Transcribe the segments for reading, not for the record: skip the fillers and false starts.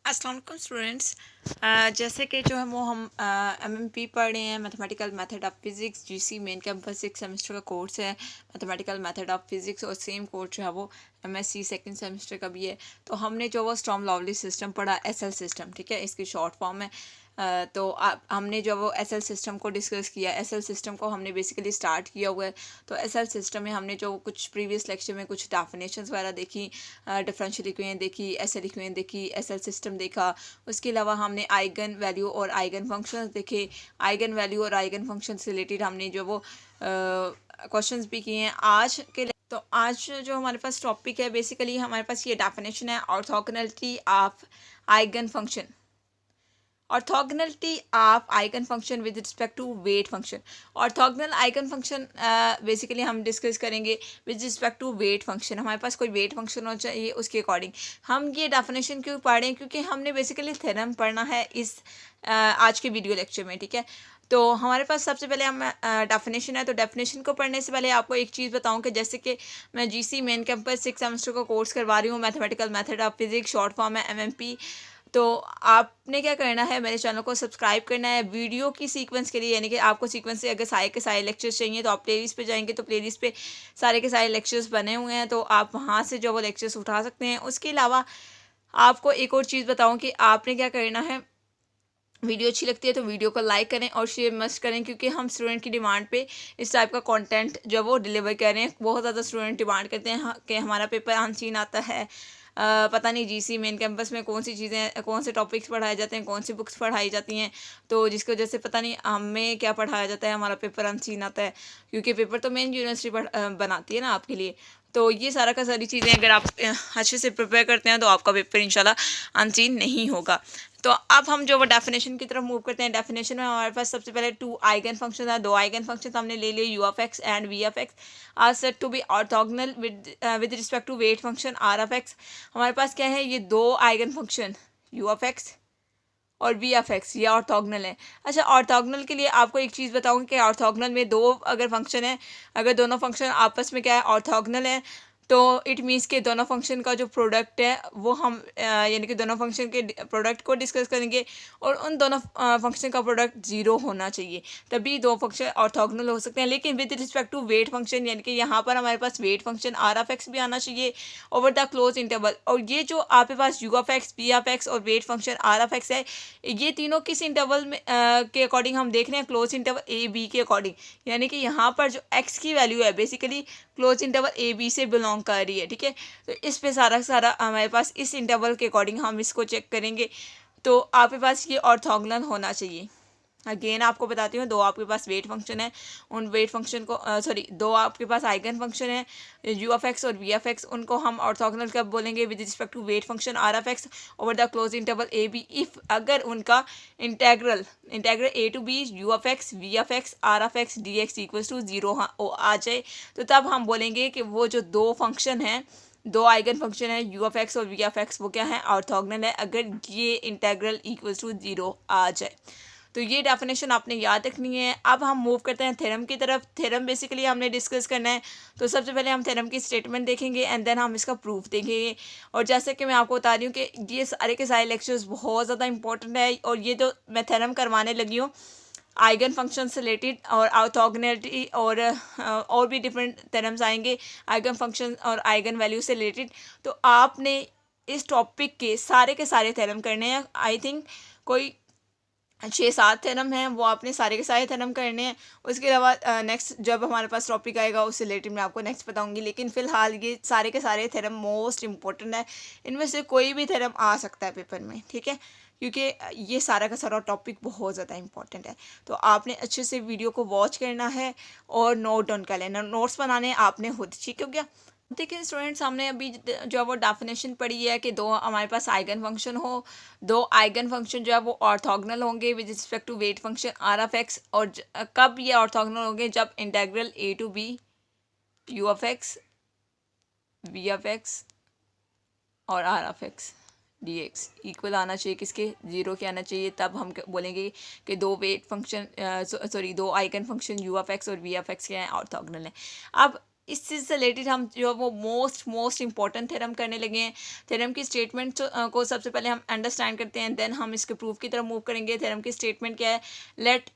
अस्सलाम वालेकुम स्टूडेंट्स। जैसे कि जो है वो हम एमएमपी पढ़ रहे हैं, mathematical method of physics. GC main campus 6 semester का कोर्स है मैथमेटिकल मेथड ऑफ फिज़िक्स, और सेम कोर्स जो है वो एमएससी सेकंड सेमेस्टर का भी है। तो हमने जो वो स्टॉर्म लावली सिस्टम पढ़ा, एसएल सिस्टम, ठीक है, इसकी शॉर्ट फॉर्म है। तो हमने जो वो एसएल सिस्टम को डिस्कस किया। एसएल सिस्टम को हमने बेसिकली स्टार्ट किया हुआ है। तो एसएल सिस्टम में हमने जो कुछ प्रीवियस लेक्चर में कुछ डेफिनेशंस वगैरह देखी, डिफरेंशियल इक्वेशन देखी, एसएल इक्वेशन देखी, एसएल सिस्टम देखा। उसके अलावा हमने आइगन वैल्यू और आइगन फंक्शंस देखे। आइगन वैल्यू और आइगन फंक्शन से रिलेटेड हमने जो वो क्वेश्चंस भी किए हैं आज के। तो आज जो हमारे पास टॉपिक है, बेसिकली हमारे पास ये डेफिनेशन है, orthogonality of eigen function. Orthogonality of eigen function with respect to weight function. Orthogonal eigen function basically हम डिस्कस करेंगे with respect to weight function. हमारे पास कोई वेट फंक्शन हो चाहिए, उसके अकॉर्डिंग हम ये डेफिनेशन क्यों पढ़ रहे हैं, क्योंकि हमने बेसिकली थ्योरम पढ़ना है इस आज के वीडियो लेक्चर में, ठीक है। तो हमारे पास सबसे पहले हम डेफिनेशन है। तो डेफिनेशन को पढ़ने से पहले आपको एक चीज़ बताऊं कि जैसे कि मैं जीसी मेन कैंपस 6 सेमेस्टर का कोर्स करवा रही हूँ, mathematical method of physics, short form है एमएमपी। तो आपने क्या करना है, मेरे चैनल को सब्सक्राइब करना है वीडियो की सीक्वेंस के लिए। यानी कि आपको सीक्वेंस से अगर सारे के सारे लेक्चर्स चाहिए तो आप प्लेलिस्ट पे जाएंगे, तो प्लेलिस्ट पे सारे के सारे लेक्चर्स बने हुए हैं, तो आप वहाँ से जो वो लेक्चर्स उठा सकते हैं। उसके अलावा आपको एक और चीज़ बताऊँ कि आपने क्या करना है, वीडियो अच्छी लगती है तो वीडियो को लाइक करें और शेयर मस्ट करें, क्योंकि हम स्टूडेंट की डिमांड पे इस टाइप का कंटेंट जो वो डिलीवर कर रहे हैं। बहुत ज़्यादा स्टूडेंट डिमांड करते हैं कि हमारा पेपर अनसीन आता है, पता नहीं जीसी मेन कैंपस में कौन सी चीज़ें, कौन से टॉपिक्स पढ़ाए जाते हैं, कौन सी बुक्स पढ़ाई जाती हैं, तो जिसकी वजह से पता नहीं हमें क्या पढ़ाया जाता है, हमारा पेपर अनसीन आता है। क्योंकि पेपर तो मेन यूनिवर्सिटी बनाती है ना आपके लिए। तो ये सारा का सारी चीज़ें अगर आप अच्छे से प्रिपेयर करते हैं तो आपका पेपर इंशाल्लाह अनसीन नहीं होगा। तो अब हम जो वो डेफिनेशन की तरफ मूव करते हैं। डेफिनेशन में हमारे पास सबसे पहले टू आइगन फंक्शन है, दो आइगन फंक्शन हमने ले लिए, U of X and V of X are said to be orthogonal with respect to weight function R of X. हमारे पास क्या है, ये दो eigen function U of x और वी ऑफ एक्स, ये ऑर्थोगोनल है। अच्छा, ऑर्थोगोनल के लिए आपको एक चीज़ बताऊँ कि ऑर्थोगोनल में दो अगर फंक्शन है, अगर दोनों फंक्शन आपस में क्या है, ऑर्थोगोनल है, तो इट मीन्स के दोनों फंक्शन का जो प्रोडक्ट है वो हम यानी कि दोनों फंक्शन के प्रोडक्ट को डिस्कस करेंगे, और उन दोनों फंक्शन का प्रोडक्ट ज़ीरो होना चाहिए, तभी दो फंक्शन ऑर्थोगोनल हो सकते हैं। लेकिन with respect to weight function, यानी कि यहाँ पर हमारे पास weight function R of X भी आना चाहिए ओवर द क्लोज इंटरवल। और ये जो आपके पास U of X, P of x और weight function R of X है, ये तीनों किस इंटरवल में के अकॉर्डिंग हम देख रहे हैं, क्लोज इंटरवल ए बी के अकॉर्डिंग। यानी कि यहाँ पर जो एक्स की वैल्यू है basically close interval A B से बिलोंग कर रही है, ठीक है। तो इस पे सारा सारा हमारे पास इस इंटरवल के अकॉर्डिंग हम इसको चेक करेंगे। तो आपके पास ये ऑर्थोगोनल होना चाहिए। अगेन आपको बताती हूँ, दो आपके पास वेट फंक्शन है, उन वेट फंक्शन को सॉरी दो आपके पास eigen function U of of x और वी ऑफ एक्स, उनको हम ऑर्थोगोनल कब बोलेंगे, with respect to weight function R of X over the close interval A B, if अगर उनका integral A to B U of X, V of X, R of X D X equals to zero आ जाए, तो तब हम बोलेंगे कि वो जो दो फंक्शन हैं, दो eigen function U of of x और वी ऑफ एक्स, वो क्या है, ऑर्थोगोनल है, अगर ये इंटेग्रल इक्वल्स टू जीरो आ जाए। तो ये डेफिनेशन आपने याद रखनी है। अब हम मूव करते हैं थ्योरम की तरफ। थ्योरम बेसिकली हमने डिस्कस करना है, तो सबसे पहले हम थ्योरम की स्टेटमेंट देखेंगे एंड देन हम इसका प्रूफ देखेंगे। और जैसे कि मैं आपको बता रही हूँ कि ये सारे के सारे लेक्चर्स बहुत ज़्यादा इंपॉर्टेंट है, और ये जो मैं थ्योरम करवाने लगी हूँ आइगन फंक्शन से रिलेटेड और ऑर्थोगोनैलिटी और भी डिफरेंट थ्योरम्स आएंगे आइगन फंक्शन और आइगन वैल्यू से रिलेटेड। तो आपने इस टॉपिक के सारे थ्योरम करने हैं। आई थिंक कोई 6-7 थ्योरम हैं, वो आपने सारे के सारे थ्योरम करने हैं। उसके अलावा नेक्स्ट जब हमारे पास टॉपिक आएगा उससे रिलेटेड मैं आपको नेक्स्ट बताऊंगी। लेकिन फ़िलहाल ये सारे के सारे थ्योरम मोस्ट इंपॉर्टेंट है, इनमें से कोई भी थ्योरम आ सकता है पेपर में, ठीक है, क्योंकि ये सारा का सारा टॉपिक बहुत ज़्यादा इंपॉर्टेंट है। तो आपने अच्छे से वीडियो को वॉच करना है और नोट डाउन कर लेना, नोट्स बनाने आपने खुद, ठीक हो गया। देखिए स्टूडेंट्स, हमने अभी जो है वो डेफिनेशन पढ़ी है कि दो हमारे पास आइगन फंक्शन हो, दो आइगन फंक्शन जो है वो ऑर्थोगोनल होंगे with respect to weight function R of x. और कब ये ऑर्थोगोनल होंगे, जब integral A to B U of X, V of x और R of X D X equal आना चाहिए, किसके, जीरो के आना चाहिए। तब हम बोलेंगे कि दो वेट फंक्शन सॉरी दो eigen function U of x और वी ऑफ एक्स के हैं, ऑर्थोगोनल है। अब इस चीज़ से रिलेटेड हम जो है वो मोस्ट इंपॉर्टेंट थ्योरम करने लगे हैं। थ्योरम की स्टेटमेंट को सबसे पहले हम अंडरस्टैंड करते हैं, देन हम इसके प्रूफ की तरफ मूव करेंगे। थ्योरम की स्टेटमेंट क्या है? Let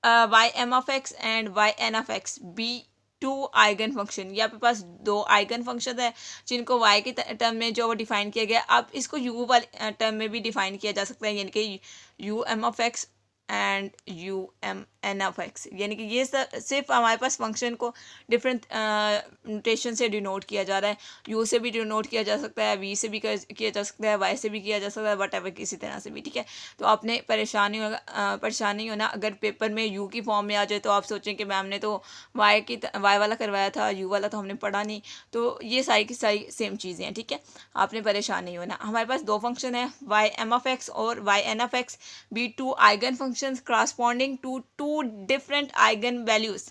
Y M of X and Y N of X be two eigen function. ये आपके पास दो आइगन फंक्शन है जिनको y के टर्म में जो वो डिफाइन किया गया। अब इसको u वाले टर्म में भी डिफाइन किया जा सकता है, यानी कि U M of X and U M N of X, यानी कि ये सिर्फ हमारे पास फंक्शन को डिफरेंट नोटेशन से डिनोट किया जा रहा है। यू से भी डिनोट किया जा सकता है, वी से भी किया जा सकता है, वाई से भी किया जा सकता है, वट किसी तरह से भी, ठीक है। तो आपने परेशानी होना अगर पेपर में यू की फॉर्म में आ जाए तो आप सोचें कि मैम ने तो वाई वाला करवाया था, यू वाला तो हमने पढ़ा नहीं। तो ये सारी की सारी सेम चीज़ें हैं, ठीक है, आपने परेशान नहीं होना। हमारे पास दो फंक्शन है, वाई एम ऑफ एक्स और Y N of X be two eigen functions corresponding to two different eigen values.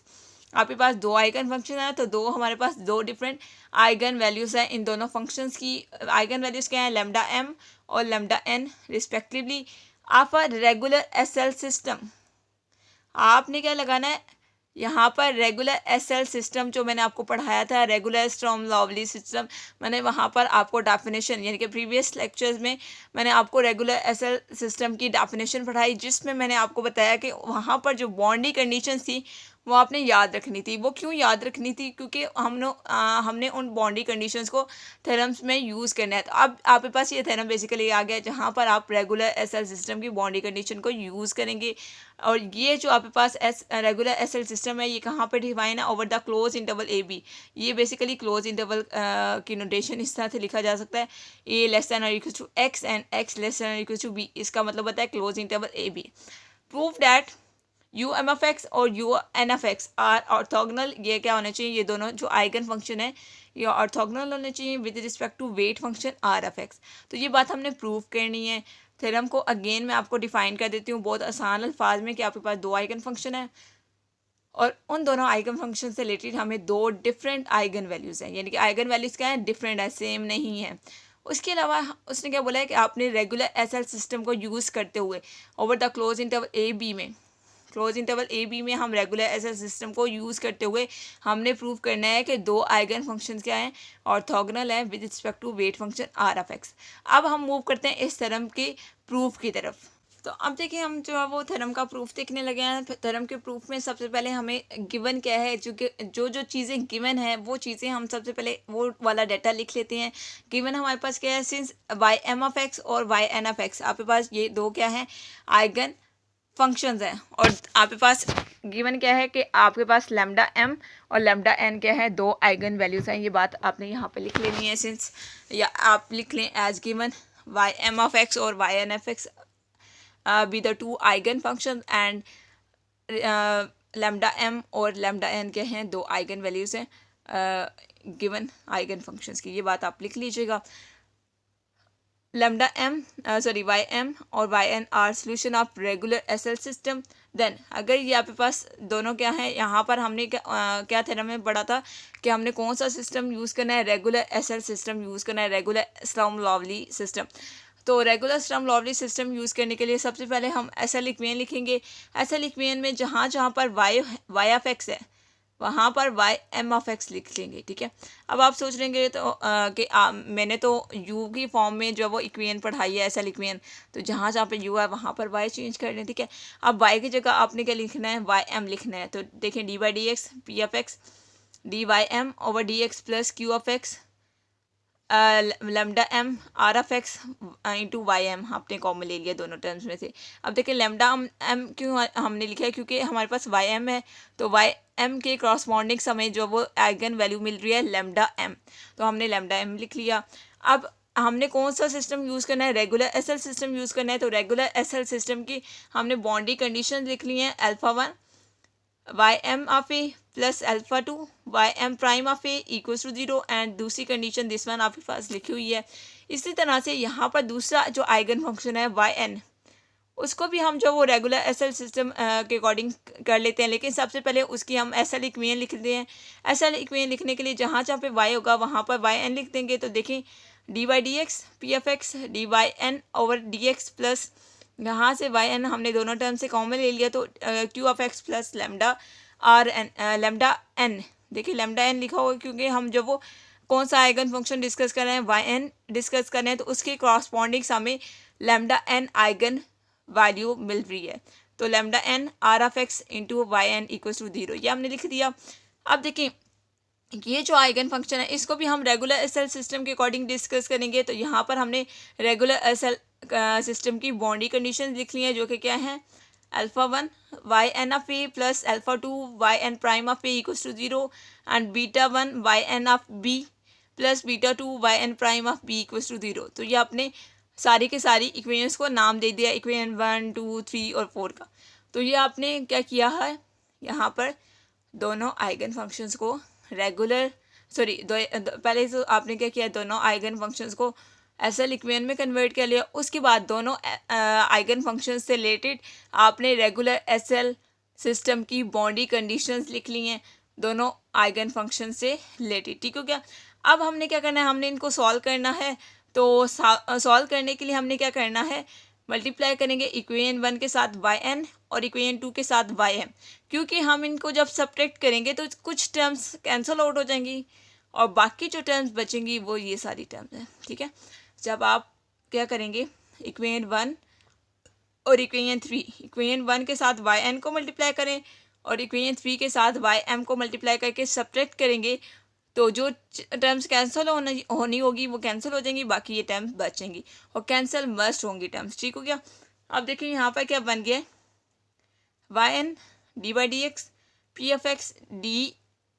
आपके पास दो आइगन फंक्शन है तो दो हमारे पास दो डिफरेंट आइगन वैल्यूज़ हैं। इन दोनों फंक्शंस की आइगन वैल्यूज़ क्या है? लैम्डा एम और lambda N respectively of a regular SL system. आपने क्या लगाना है यहाँ पर? रेगुलर एसएल सिस्टम जो मैंने आपको पढ़ाया था, रेगुलर स्टॉर्म लॉवली सिस्टम, मैंने वहाँ पर आपको डेफिनेशन यानी कि प्रीवियस लेक्चर्स में मैंने आपको रेगुलर एसएल सिस्टम की डेफिनेशन पढ़ाई, जिसमें मैंने आपको बताया कि वहाँ पर जो बाउंड्री कंडीशंस थी वो आपने याद रखनी थी। वो क्यों याद रखनी थी? क्योंकि हमने उन बाउंड्री कंडीशंस को थ्योरम्स में यूज़ करना है। तो अब आपके पास ये थ्योरम बेसिकली आ गया जहाँ पर आप रेगुलर एसएल सिस्टम की बाउंड्री कंडीशन को यूज़ करेंगे। और ये जो आपके पास रेगुलर एसएल सिस्टम है ये कहाँ पर डिफाइन है? Over the close interval A B. ये बेसिकली क्लोज इंटरवल की नोटेशन इस तरह से लिखा जा सकता है, ए लेस दैन और equal to X and X less than और इक्वल टू बी। इसका मतलब होता है close interval A B. Proof that U M F X और U N F X are orthogonal. ये क्या होना चाहिए? ये दोनों जो आइगन फंक्शन है ये ऑर्थोगोनल होने चाहिए with respect to weight function R F X. तो ये बात हमने प्रूव करनी है। थ्योरम को अगेन मैं आपको डिफाइन कर देती हूँ बहुत आसान अल्फाज में कि आपके पास दो आइगन फंक्शन है और उन दोनों आइगन फंक्शन से रिलेटेड हमें दो डिफरेंट आइगन वैल्यूज़ हैं, यानी कि आइगन वैल्यूज़ क्या है? डिफरेंट है, सेम नहीं है। उसके अलावा उसने क्या बोला है कि आपने रेगुलर एसएल सिस्टम को यूज़ करते हुए over the close interval A B में, क्लोज इंटरवल ए बी में हम रेगुलर एसएल सिस्टम को यूज़ करते हुए हमने प्रूव करना है कि दो आइगन फंक्शंस क्या हैं? ऑर्थोगोनल है with respect to weight function R of X. अब हम मूव करते हैं इस थ्योरम के प्रूफ की तरफ। तो अब देखिए हम जो है वो थ्योरम का प्रूफ देखने लगे हैं। थ्योरम के प्रूफ में सबसे पहले हमें गिवन क्या है, जो चीज़ें गिवन है वो चीज़ें हम सबसे पहले वो वाला डाटा लिख लेते हैं। गिवन हमारे पास क्या है? Since Y M of x और वाई एन ऑफ एक्स, आपके पास ये दो क्या है? आइगन फंक्शंस हैं। और आपके पास गिवन क्या है कि आपके पास लैम्डा एम और लैम्डा एन क्या है? दो आइगन वैल्यूज़ हैं। ये बात आपने यहाँ पे लिख लेनी है सिंस, या आप लिख लें as given Y M of x और Y N of X be the two eigen function and lambda M और लैम्डा एन क्या हैं? दो आइगन वैल्यूज़ हैं गिवन आइगन फंक्शंस की। ये बात आप लिख लीजिएगा। लैम्डा एम वाई एम और Y N are solution of regular SL system. Then अगर ये आपके पास दोनों क्या है, यहाँ पर हमने क्या थ्योरम में पढ़ा था कि हमने कौन सा सिस्टम यूज़ करना है? रेगुलर एसएल सिस्टम यूज़ करना है, रेगुलर स्टर्म लॉवली सिस्टम। तो रेगुलर स्टर्म लॉवली सिस्टम यूज़ करने के लिए सबसे पहले हम एसएल इक्वेशन लिखेंगे। एसएल इक्वेशन में जहाँ जहाँ पर वाई ऑफ एक्स है वहाँ पर वाई एम ऑफ एक्स लिख लेंगे, ठीक है। अब आप सोच लेंगे तो कि मैंने तो यू की फॉर्म में जो वो इक्वेशन पढ़ाई है एसएल इक्वेशन, तो जहाँ जहाँ पे यू है वहाँ पर वाई चेंज कर लें, ठीक है। अब वाई की जगह आपने क्या लिखना है? वाई एम लिखना है। तो देखें D by D X P of X D Y M over D X plus Q of X lambda M R of X into Y M आपने कॉमन ले लिया दोनों टर्म्स में से। अब देखिए लैम्डा एम क्यों हमने लिखा है? क्योंकि हमारे पास वाई एम है, तो वाई एम के क्रॉसपॉन्डिंग समय जो वो आइगन वैल्यू मिल रही है लैम्डा एम, तो हमने लैम्डा एम लिख लिया। अब हमने कौन सा सिस्टम यूज़ करना है? रेगुलर एसएल सिस्टम यूज़ करना है। तो रेगुलर एसएल सिस्टम की हमने बाउंड्री कंडीशन लिख ली हैं, alpha 1 Y M of A plus alpha 2 Y M prime of A equals to 0 and दूसरी कंडीशन दिस वन आपके पास लिखी हुई है। इसी तरह से यहाँ पर दूसरा जो आइगन फंक्शन है वाई एन, उसको भी हम जो वो रेगुलर एसएल सिस्टम के अकॉर्डिंग कर लेते हैं, लेकिन सबसे पहले उसकी हम एसएल इक्वेशन लिखते हैं। एसएल इक्वेशन लिखने के लिए जहाँ जहाँ पे वाई होगा वहाँ पर वाई एन लिख देंगे। तो देखें D by D X P F X D Y N over D X plus यहाँ से वाई एन हमने दोनों टर्म से कॉमन ले लिया, तो Q of X plus lambda R N lambda N देखिए लैम्डा एन लिखा होगा क्योंकि हम जब वो कौन सा आइगन फंक्शन डिस्कस कर रहे हैं, वाई एन डिस्कस कर रहे हैं, तो उसके कॉरस्पॉन्डिंग हमें लैम्डा एन आइगन वैल्यू मिल रही है। तो lambda N R of X into Y N equal to 0, ये हमने लिख दिया। अब देखिए ये जो आइगन फंक्शन है इसको भी हम रेगुलर एसएल सिस्टम के अकॉर्डिंग डिस्कस करेंगे। तो यहाँ पर हमने रेगुलर एसएल सिस्टम की बाउंड्री कंडीशन लिख ली है, जो कि क्या है, alpha 1 Y N of A plus alpha 2 Y N prime of A equals to 0 and beta 1 Y N of B plus beta 2 Y N prime of B equals to 0। तो ये आपने सारी के सारी इक्वेशंस को नाम दे दिया, इक्वेशन 1 2 3 और 4 का। तो ये आपने क्या किया है, यहाँ पर दोनों आइगन फंक्शंस को रेगुलर पहले तो आपने क्या किया, दोनों आइगन फंक्शंस को एसएल इक्वेशन में कन्वर्ट कर लिया। उसके बाद दोनों आइगन फंक्शंस से रिलेटेड आपने रेगुलर एसएल सिस्टम की बाउंड्री कंडीशंस लिख ली हैं दोनों आइगन फंक्शन से रिलेटेड, ठीक हो गया। अब हमने क्या करना है, हमने इनको सॉल्व करना है। तो सॉल्व करने के लिए हमने क्या करना है, मल्टीप्लाई करेंगे इक्वेशन 1 के साथ वाई एन और इक्वेशन 2 के साथ वाई एम, क्योंकि हम इनको जब सब्ट्रैक्ट करेंगे तो कुछ टर्म्स कैंसिल आउट हो जाएंगी और बाकी जो टर्म्स बचेंगी वो ये सारी टर्म्स हैं, ठीक है। जब आप क्या करेंगे, इक्वेशन 1 और इक्वेशन 3, इक्वेशन 1 के साथ वाई एन को मल्टीप्लाई करें और इक्वेशन 3 के साथ वाई एम को मल्टीप्लाई करके सब्ट्रैक्ट करेंगे, तो जो टर्म्स कैंसिल होनी होगी वो कैंसिल हो जाएंगी, बाकी ये टर्म्स बचेंगी और कैंसिल मस्ट होंगी टर्म्स, ठीक हो गया। अब देखिए यहाँ पर क्या बन गया, Y N D by D X P F X D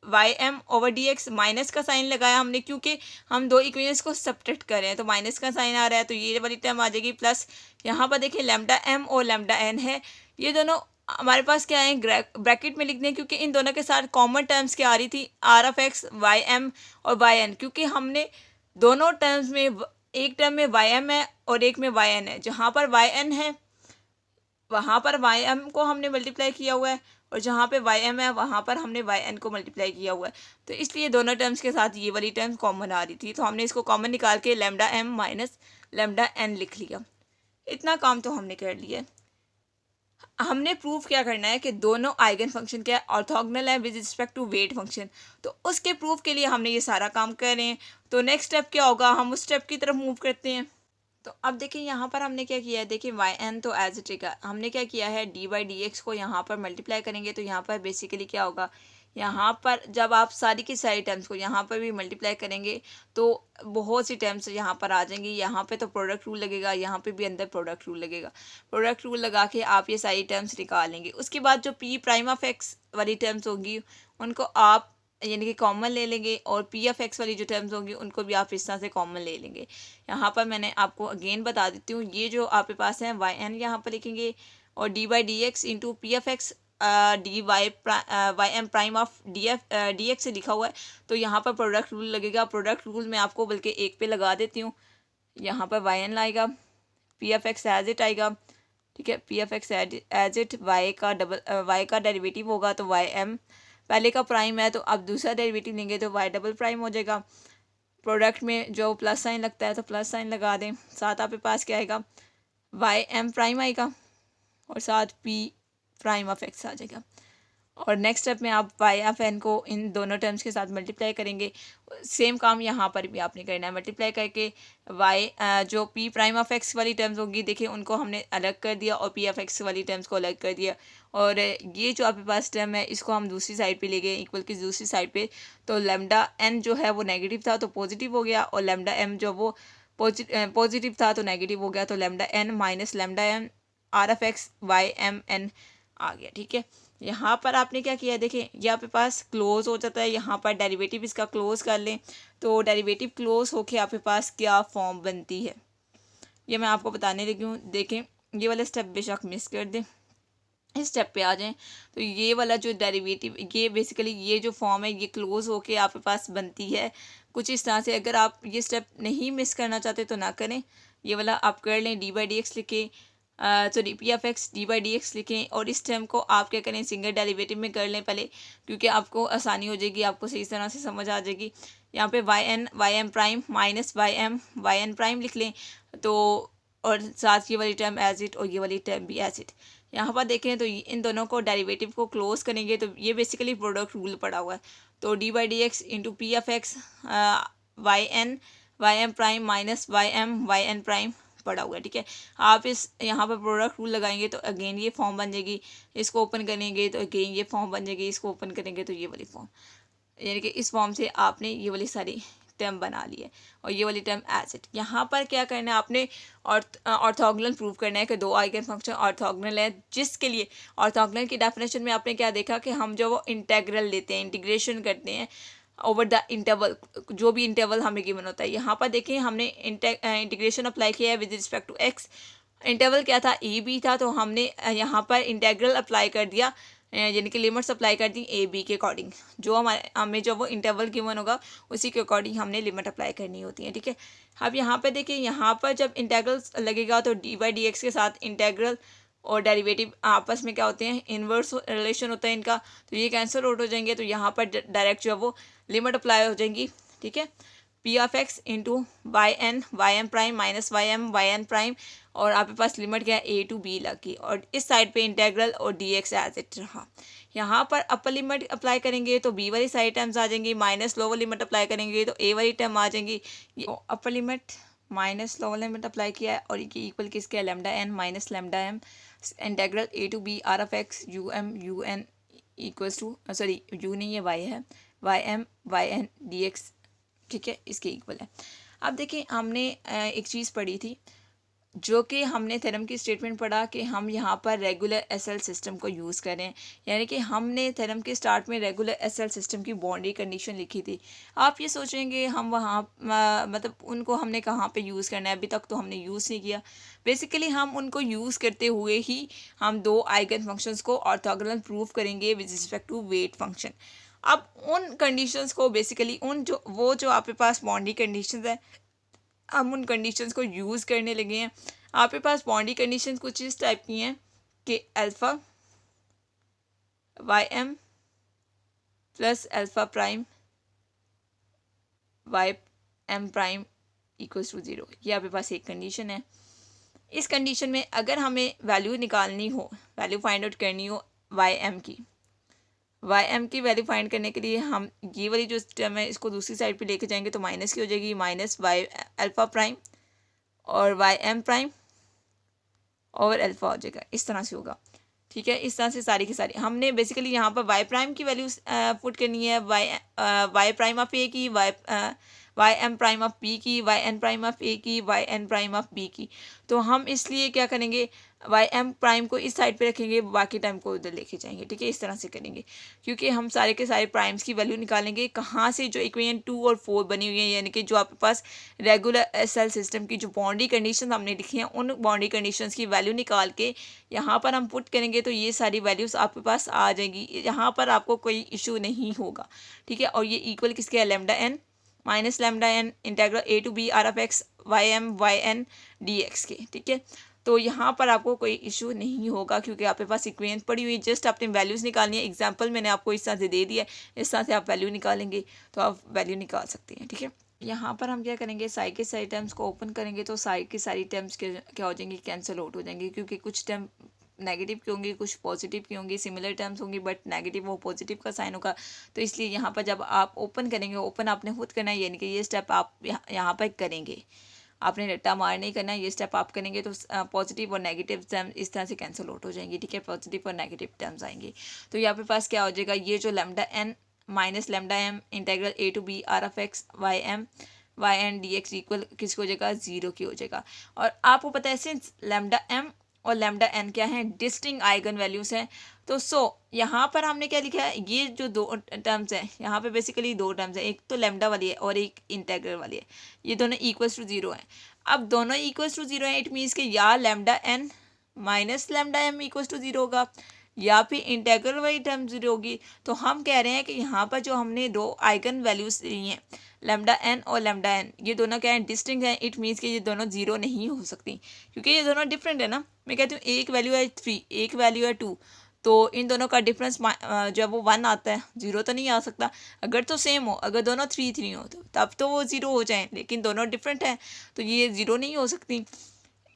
Y M over D X, minus का साइन लगाया हमने क्योंकि हम दो इक्वेशंस को सब्ट्रैक्ट कर रहे हैं, तो माइनस का साइन आ रहा है तो ये वाली टर्म आ जाएगी, प्लस यहाँ पर देखिए लैम्डा एम और लैम्डा एन है, ये दोनों हमारे पास क्या है, ब्रैकेट में लिख दें क्योंकि इन दोनों के साथ कॉमन टर्म्स क्या आ रही थी, R of X Y M और वाई एन, क्योंकि हमने दोनों टर्म्स में एक टर्म में वाई एम है और एक में वाई एन है, जहाँ पर वाई एन है वहाँ पर वाई एम को हमने मल्टीप्लाई किया हुआ है और जहाँ पे वाई एम है वहाँ पर हमने वाई एन को मल्टीप्लाई किया हुआ है, तो इसलिए दोनों टर्म्स के साथ ये वाली टर्म्स कॉमन आ रही थी, तो हमने इसको कॉमन निकाल के lambda M minus lambda N लिख लिया। इतना काम तो हमने कर लिया। हमने प्रूफ क्या करना है कि दोनों आइगन फंक्शन क्या ऑर्थोगोनल है with respect to weight function, तो उसके प्रूफ के लिए हमने ये सारा काम कर रहे हैं। तो नेक्स्ट स्टेप क्या होगा, हम उस स्टेप की तरफ मूव करते हैं। तो अब देखिए यहाँ पर हमने क्या किया है, देखिए वाई एन तो एज इट है, हमने क्या किया है, डी बाई डी एक्स को यहाँ पर मल्टीप्लाई करेंगे, तो यहाँ पर बेसिकली क्या होगा, यहाँ पर जब आप सारी की सारी टर्म्स को यहाँ पर भी मल्टीप्लाई करेंगे तो बहुत सी टर्म्स यहाँ पर आ जाएंगी। यहाँ पे तो प्रोडक्ट रूल लगेगा, यहाँ पे भी अंदर प्रोडक्ट रूल लगेगा, प्रोडक्ट रूल लगा के आप ये सारी टर्म्स निकालेंगे। उसके बाद जो पी प्राइम ऑफ एक्स वाली टर्म्स होंगी उनको आप यानी कि कॉमन ले लेंगे और पी एफ एक्स वाली जो टर्म्स होंगी उनको भी आप इस तरह से कॉमन ले लेंगे। यहाँ पर मैंने आपको अगेन बता देती हूँ, ये जो आपके पास है वाई एन यहाँ पर लिखेंगे और D by D X into P F X D Y M prime of D X से लिखा हुआ है, तो यहाँ पर प्रोडक्ट रूल लगेगा। प्रोडक्ट रूल मैं आपको बल्कि एक पे लगा देती हूँ, यहाँ पर वाई एन लाएगा, P F X as it आएगा, ठीक है, P F X as it, Y का डेरिवेटिव होगा तो वाई एम पहले का प्राइम है तो अब दूसरा डेरिवेटिव लेंगे तो वाई डबल प्राइम हो जाएगा। प्रोडक्ट में जो प्लस साइन लगता है तो प्लस साइन लगा दें, साथ आपके पास क्या आएगा, वाई एम प्राइम आएगा और साथ पी प्राइम ऑफ एक्स आ जाएगा। और नेक्स्ट स्टेप में आप वाई ऑफ एन को इन दोनों टर्म्स के साथ मल्टीप्लाई करेंगे। सेम काम यहाँ पर भी आपने करना है, मल्टीप्लाई करके वाई जो पी प्राइम ऑफ एक्स वाली टर्म्स होगी देखिए उनको हमने अलग कर दिया और पी ऑफ एक्स वाली टर्म्स को अलग कर दिया, और ये जो आपके पास टर्म है इसको हम दूसरी साइड पे ले गए इक्वल की दूसरी साइड पे, तो लैम्डा एन जो है वो नेगेटिव था तो पॉजिटिव हो गया और लैम्डा एम जो वो पॉजिटिव था तो नेगेटिव हो गया, तो lambda N minus lambda M R F X Y M N आ गया, ठीक है। यहाँ पर आपने क्या किया, देखिए ये आपके पास क्लोज हो जाता है, यहाँ पर डेरिवेटिव इसका क्लोज कर लें तो डेरिवेटिव क्लोज होके आपके पास क्या फॉर्म बनती है ये मैं आपको बताने लगी हूँ। देखें ये वाला स्टेप बेशक मिस कर दें, इस स्टेप पे आ जाएं तो ये वाला जो डेरिवेटिव ये बेसिकली ये जो फॉर्म है ये क्लोज होके आपके पास बनती है कुछ इस तरह से। अगर आप ये स्टेप नहीं मिस करना चाहते तो ना करें, ये वाला आप कर लें, डी बाई डी एक्स लिखें, sorry P F X D by D x लिखें और इस टर्म को आप क्या करें सिंगल डेरिवेटिव में कर लें पहले, क्योंकि आपको आसानी हो जाएगी, आपको सही तरह से समझ आ जाएगी। यहाँ पे Y M prime minus Y N prime लिख लें तो, और साथ ये वाली टर्म एज इट और ये वाली टर्म भी एज इट। यहाँ पर देखें तो इन दोनों को डेरिवेटिव को क्लोज करेंगे तो ये बेसिकली प्रोडक्ट रूल पड़ा हुआ है, तो D by D X into P F X Y M prime minus Y N prime पड़ा हुआ है। ठीक है, आप इस यहाँ पर प्रोडक्ट रूल लगाएंगे तो अगेन ये फॉर्म बन जाएगी, इसको ओपन करेंगे तो अगेन ये फॉर्म बन जाएगी, इसको ओपन करेंगे तो ये वाली फॉर्म, यानी कि इस फॉर्म से आपने ये वाली सारी टर्म बना ली है और ये वाली टर्म एज इट। यहाँ पर क्या करना है आपने, ऑर्थोगोनल प्रूव करना है कि दो आइगन फंक्शन ऑर्थोगोनल है, जिसके लिए ऑर्थोगोनल की डेफिनेशन में आपने क्या देखा कि हम जो वो इंटेग्रल लेते हैं, इंटीग्रेशन करते हैं ओवर द इंटरवल, जो भी इंटरवल हमें गिवन होता है। यहाँ पर देखिए हमने इंटीग्रेशन अप्लाई किया है with respect to X, interval क्या था, ए बी था, तो हमने यहाँ पर इंटेग्रल अप्लाई कर दिया, यानी कि लिमिट्स अप्लाई कर दी ए बी के अकॉर्डिंग, जो हमें जो वो इंटरवल गिवन होगा उसी के अकॉर्डिंग हमने लिमिट अप्लाई करनी होती है। ठीक है, अब यहाँ पे देखिए, यहाँ पर जब इंटेग्रल लगेगा तो डी बाई डी एक्स के साथ इंटेग्रल और डेरिवेटिव आपस में क्या होते हैं, इन्वर्स रिलेशन होता है इनका, तो ये कैंसिल आउट हो जाएंगे, तो यहाँ पर डायरेक्ट जो है वो लिमिट अप्लाई हो जाएंगी। ठीक है, P of X into Y M prime minus Y N prime, और आपके पास लिमिट क्या है, ए टू बी लगी, और इस साइड पे इंटेग्रल और डी एक्स एज इट रहा। यहाँ पर अपर लिमिट अप्लाई करेंगे तो बी वाली साइड टर्म्स आ जाएंगी, माइनस लोअर लिमिट अप्लाई करेंगे तो ए वाली टर्म आ जाएंगी। Upper limit minus lower limit apply किया है और ये इक्वल किसके, lambda N minus lambda M, integral A to B R of X U N equals to, sorry U नहीं है वाई है, वाई एन डी एक्स। ठीक है, इसके इक्वल है। अब देखिए हमने एक चीज़ पढ़ी थी, जो कि हमने थ्योरम की स्टेटमेंट पढ़ा कि हम यहाँ पर रेगुलर एसएल सिस्टम को यूज़ करें, यानी कि हमने थ्योरम के स्टार्ट में रेगुलर एसएल सिस्टम की बाउंड्री कंडीशन लिखी थी। आप ये सोचेंगे हम वहाँ मतलब उनको हमने कहाँ पे यूज़ करना है, अभी तक तो हमने यूज़ नहीं किया। बेसिकली हम उनको यूज़ करते हुए ही हम दो आइगन फंक्शंस को ऑर्थोगोनल प्रूव करेंगे with respect to weight function. अब उन कंडीशंस को बेसिकली जो आपके पास बाउंड्री कंडीशंस है, हम उन कंडीशंस को यूज़ करने लगे हैं। आपके पास बाउंड्री कंडीशंस कुछ इस टाइप की हैं कि alpha Y M plus alpha prime Y M prime equals to 0, ये आपके पास एक कंडीशन है। इस कंडीशन में अगर हमें वैल्यू निकालनी हो, वैल्यू फाइंड आउट करनी हो वाई एम की वैल्यू फाइंड करने के लिए हम ये वाली जो टर्म है इसको दूसरी साइड पे लेके जाएंगे तो माइनस की हो जाएगी, माइनस वाई अल्फ़ा प्राइम और वाई एम प्राइम और अल्फ़ा हो जाएगा, इस तरह से होगा। ठीक है, इस तरह से सारी की सारी हमने बेसिकली यहाँ पर वाई प्राइम की वैल्यू पुट करनी है, वाई प्राइम ऑफ ए की, Y M prime of B की, Y N prime of A की, Y N prime of B की। तो हम इसलिए क्या करेंगे, वाई एम प्राइम को इस साइड पे रखेंगे, बाकी टाइम को उधर लेके जाएंगे। ठीक है, इस तरह से करेंगे क्योंकि हम सारे के सारे प्राइम्स की वैल्यू निकालेंगे कहाँ से, जो इक्वेशन 2 और 4 बनी हुई है, यानी कि जो आपके पास रेगुलर एसएल सिस्टम की जो बाउंड्री कंडीशन हमने लिखी हैं उन बाउंड्री कंडीशंस की वैल्यू निकाल के यहाँ पर हम पुट करेंगे तो ये सारी वैल्यूज़ आपके पास आ जाएंगी। यहाँ पर आपको कोई इशू नहीं होगा। ठीक है, और ये इक्वल किसके है, lambda N minus lambda N integral A to B R of X Y N D X के। ठीक है, तो यहाँ पर आपको कोई इशू नहीं होगा क्योंकि आपके पास इक्वेशन पड़ी हुई है, जस्ट आपने वैल्यूज़ निकालनी है। एग्जांपल मैंने आपको इस तरह से दे दिया है, इस तरह से आप वैल्यू निकालेंगे तो आप वैल्यू निकाल सकते हैं। ठीक है, यहाँ पर हम क्या करेंगे, साई के सारी टर्म्स को ओपन करेंगे तो साई की सारी टर्म्स क्या हो जाएंगी, कैंसिल आउट हो जाएंगी, क्योंकि कुछ टर्म नेगेटिव की होंगी, कुछ पॉजिटिव की होंगी, सिमिलर टर्म्स होंगी बट नेगेटिव वो पॉजिटिव का साइन होगा। तो इसलिए यहाँ पर जब आप ओपन करेंगे, ओपन आपने खुद करना है, यानी कि ये स्टेप आप यहाँ पर करेंगे, आपने रट्टा मार नहीं करना है, ये स्टेप आप करेंगे तो पॉजिटिव और नेगेटिव टर्म इस तरह से कैंसिल आउट हो जाएंगी। ठीक है, पॉजिटिव और नेगेटिव टर्म्स आएंगे। तो यहाँ पे पास क्या हो जाएगा, ये जो lambda N minus lambda M integral A to B R of X Y N D X equal किसको हो जाएगा, 0 की हो जाएगा। और आपको पता है सिंस लैम्डा एम और लैम्डा एन क्या है, डिस्टिंक्ट आइगन वैल्यूज़ हैं, तो यहाँ पर हमने क्या लिखा है, ये जो दो टर्म्स हैं यहाँ पे बेसिकली दो टर्म्स हैं, एक तो लैम्डा वाली है और एक इंटेग्रल वाली है, ये दोनों इक्वल्स टू 0 हैं। अब दोनों इक्वल्स टू 0 हैं, इट मीन्स कि या lambda N minus lambda M equals to 0 होगा या फिर इंटेग्रल वाली टर्म 0 होगी। तो हम कह रहे हैं कि यहाँ पर जो हमने दो आइगन वैल्यूज़ ली हैं लैम्डा एन और लैम्डा एन, ये दोनों क्या हैं, डिस्टिंक्ट हैं, इट मीन्स कि ये दोनों 0 नहीं हो सकती क्योंकि ये दोनों डिफरेंट है ना। मैं कहती हूँ एक वैल्यू है 3, एक वैल्यू है 2, तो इन दोनों का डिफरेंस जो है वो 1 आता है, 0 तो नहीं आ सकता। अगर तो सेम हो, अगर दोनों 3 हो तो तब तो वो 0 हो जाएँ, लेकिन दोनों डिफरेंट हैं तो ये 0 नहीं हो सकती।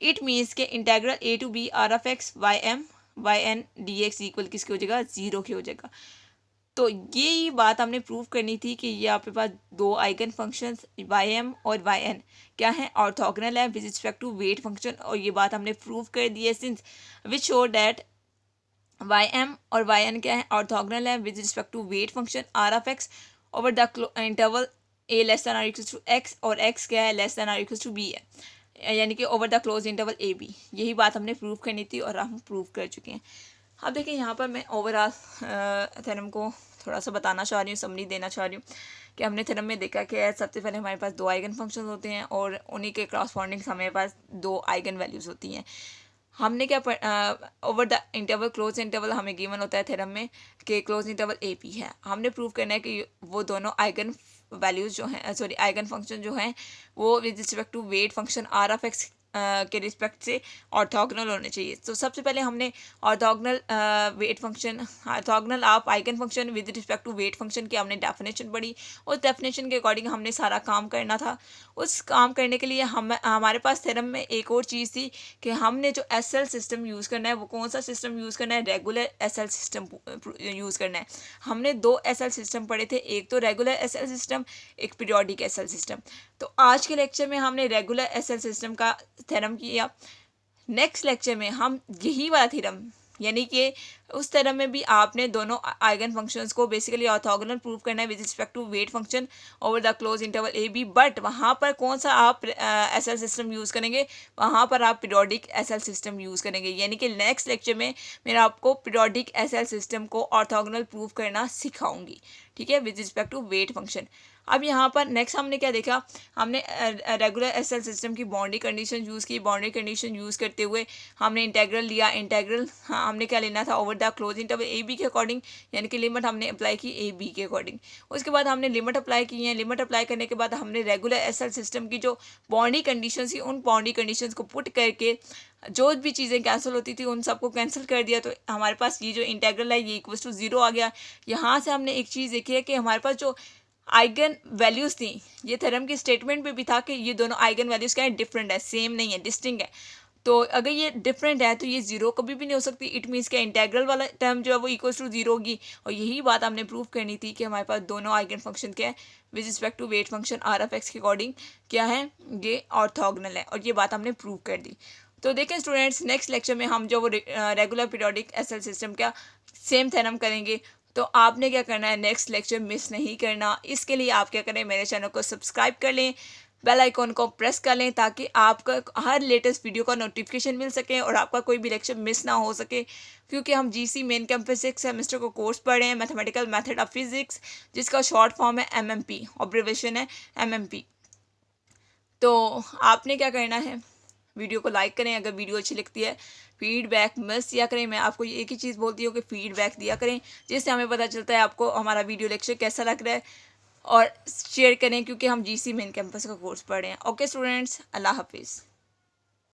इट मीन्स के integral A to B R of X Y N D X equal किसके हो जाएगा, 0 के हो जाएगा। तो ये बात हमने प्रूव करनी थी कि ये आपके पास दो आइगन फंक्शंस ym और yn क्या है, ऑर्थोगोनल है with respect to weight function, और ये बात हमने प्रूव कर दी है since which show that ym और yn क्या है, ऑर्थोगोनल है with respect to weight function r of x over the interval a less than or equals to x, और x क्या है, less than or equals to b है, यानी कि over the close interval A B. यही बात हमने prove करनी थी और हम प्रूव कर चुके हैं। अब देखिए यहाँ पर मैं ओवरऑल थ्योरम को थोड़ा सा बताना चाह रही हूँ, समरी देना चाह रही हूँ कि हमने थ्योरम में देखा कि सबसे पहले हमारे पास दो आइगन फंक्शंस होते हैं और उन्हीं के क्रॉसपॉन्डिंग हमारे पास दो आइगन वैल्यूज़ होती हैं। हमने क्या over the interval close interval हमें गिवन होता है थ्योरम में कि क्लोज इंटरवल ए पी है। हमने प्रूव करना है कि वो दोनों आइगन वैल्यूज़ जो हैं, सॉरी आइगन फंक्शन जो हैं वो with respect to weight function R of X के रिस्पेक्ट से ऑर्थोगोनल होने चाहिए। तो सबसे पहले हमने orthogonal weight function, orthogonal of eigen function with respect to weight function की हमने डेफिनेशन पढ़ी। उस डेफिनेशन के अकॉर्डिंग हमने सारा काम करना था। उस काम करने के लिए हमारे पास थ्योरम में एक और चीज़ थी कि हमने जो एसएल सिस्टम यूज़ करना है वो कौन सा सिस्टम यूज़ करना है, रेगुलर एसएल सिस्टम यूज़ करना है। हमने दो एसएल सिस्टम पढ़े थे, एक तो रेगुलर एसएल सिस्टम, एक पीरियोडिक एसएल सिस्टम। तो आज के लेक्चर में हमने रेगुलर एसएल सिस्टम का थ्योरम किया। नेक्स्ट लेक्चर में हम यही वाला थ्योरम यानी कि उस थ्योरम में भी आपने दोनों आइगन फंक्शंस को बेसिकली ऑर्थोगोनल प्रूव करना है with respect to weight function over the close interval A B. But वहाँ पर कौन सा आप एसएल सिस्टम यूज़ करेंगे, वहाँ पर आप पीरियोडिक एसएल सिस्टम यूज़ करेंगे। यानी कि नेक्स्ट लेक्चर में मैं आपको पीरियोडिक एसएल सिस्टम को ऑर्थोगोनल प्रूव करना सिखाऊंगी, ठीक है, with respect to weight function. अब यहाँ पर नेक्स्ट हमने क्या देखा, हमने रेगुलर एसएल सिस्टम की बाउंड्री कंडीशन यूज़ की। बाउंड्री कंडीशन यूज़ करते हुए हमने इंटेग्रल लिया। इंटेग्रल हमने क्या लेना था, over the close interval A B के अकॉर्डिंग, यानी कि लिमिट हमने अप्लाई की ए बी के अकॉर्डिंग। उसके बाद हमने लिमिट अप्लाई की है। लिमिट अप्लाई करने के बाद हमने रेगुलर एसएल सिस्टम की जो बाउंड्री कंडीशन थी उन बाउंड्री कंडीशन को पुट करके जो भी चीज़ें कैंसिल होती थी उन सबको कैंसिल कर दिया। तो हमारे पास ये जो इंटेग्रल है ये इक्वल्स टू 0 आ गया। यहाँ से हमने एक चीज़ देखी है कि हमारे पास जो आइगन वैल्यूज़ थी, ये थ्योरम की स्टेटमेंट पे भी था कि ये दोनों आइगन वैल्यूज़ क्या है, डिफरेंट है, सेम नहीं है, डिस्टिंक्ट है। तो अगर ये डिफरेंट है तो ये 0 कभी भी नहीं हो सकती। इट मीन्स कि इंटेग्रल वाला टर्म जो है वो इक्वल्स टू 0 होगी। और यही बात हमने प्रूव करनी थी कि हमारे पास दोनों आइगन फंक्शन क्या है with respect to weight function R of X के अकॉर्डिंग क्या है, ये ऑर्थोगोनल है, और ये बात हमने प्रूव कर दी। तो देखें स्टूडेंट्स, नेक्स्ट लेक्चर में हम जो वो रेगुलर पीरियोडिक एसएल सिस्टम का सेम थ्योरम करेंगे। तो आपने क्या करना है, नेक्स्ट लेक्चर मिस नहीं करना। इसके लिए आप क्या करें, मेरे चैनल को सब्सक्राइब कर लें, बेल आइकॉन को प्रेस कर लें ताकि आपका हर लेटेस्ट वीडियो का नोटिफिकेशन मिल सके और आपका कोई भी लेक्चर मिस ना हो सके। क्योंकि हम जीसी मेन कैंपस 6 सेमेस्टर को कोर्स पढ़ रहे हैं, मैथमेटिकल मेथड ऑफ फिजिक्स, जिसका शॉर्ट फॉर्म है एमएमपी, ऑब्जर्वेशन है एमएमपी। तो आपने क्या करना है, वीडियो को लाइक करें अगर वीडियो अच्छी लगती है, फीडबैक मत दिया करें। मैं आपको एक ही चीज़ बोलती हूँ कि फीडबैक दिया करें, जिससे हमें पता चलता है आपको हमारा वीडियो लेक्चर कैसा लग रहा है, और शेयर करें क्योंकि हम जीसी मेन कैंपस का कोर्स पढ़ रहे हैं। ओके स्टूडेंट्स, अल्लाह हाफिज़।